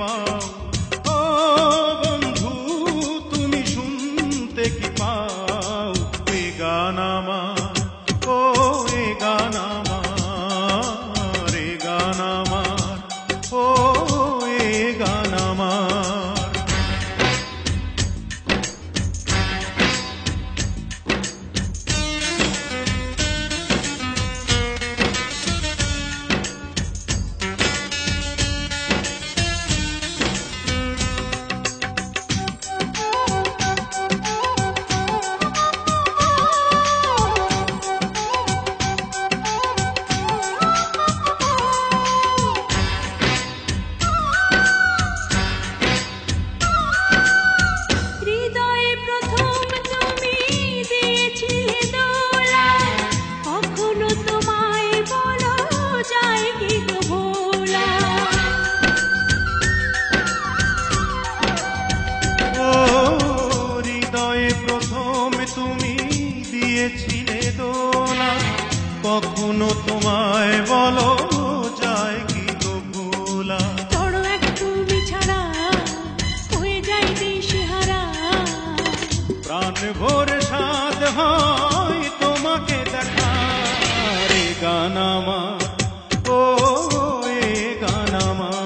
পাও, ও বন্ধু তুমি শুনতে কি পাও? এ গান আমার, ও এ গান আমার, এ গান আমার, ও এ গান আমার। কখনো তোমায় বলো যায় কি গো ভোলা? বড় এক তুমি ছাড়া হয়ে যাই দিশেহারা, প্রাণ ভরে সাধ হয় তোমাকে দেখার। এ গান আমার, ও এ গান আমার।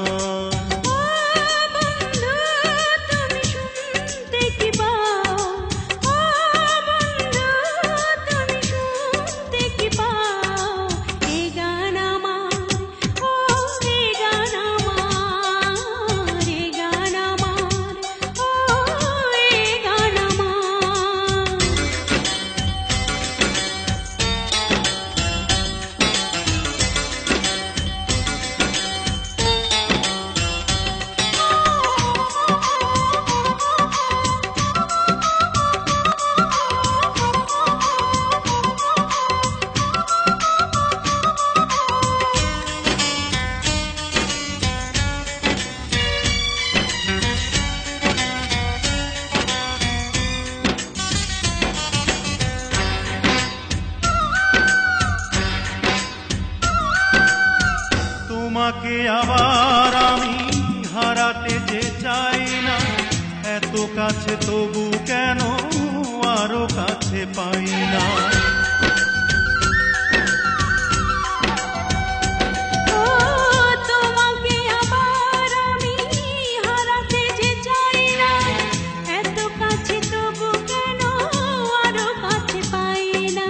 তোমাকে আবার আমি হারাতে যে চাই না, এত কাছে তবু কেন আরো কাছে পাই না? তোমাকে আবার আমি হারাতে যে চাই না, এত কাছে তবু কেন আরো কাছে পাই না?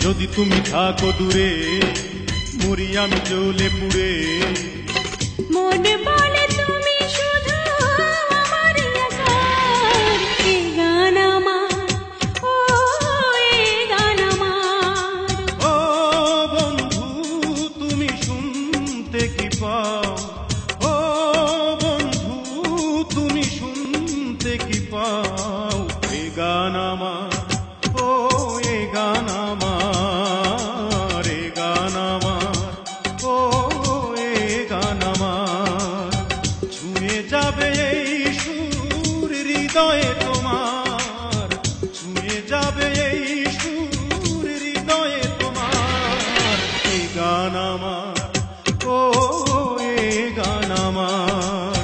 যদি তুমি থাকো দূরে মরি আমি জ্বলে পুড়ে, মনে বলে তুমি শুধু আমার একার। এ গান আমার, ও এ গান আমার। ও বন্ধু তুমি শুনতে কি পাও? ও বন্ধু তুমি শুনতে কি পাও? এ গান আমার, ও এ গান আমার, এ গান আমার, ও এ গান আমার। ছুঁয়ে যাবে এই সুর হৃদয়ে তোমার, ছুঁয়ে যাবে এই সুর হৃদয়ে তোমার। এ গান আমার, ও এ গান আমার।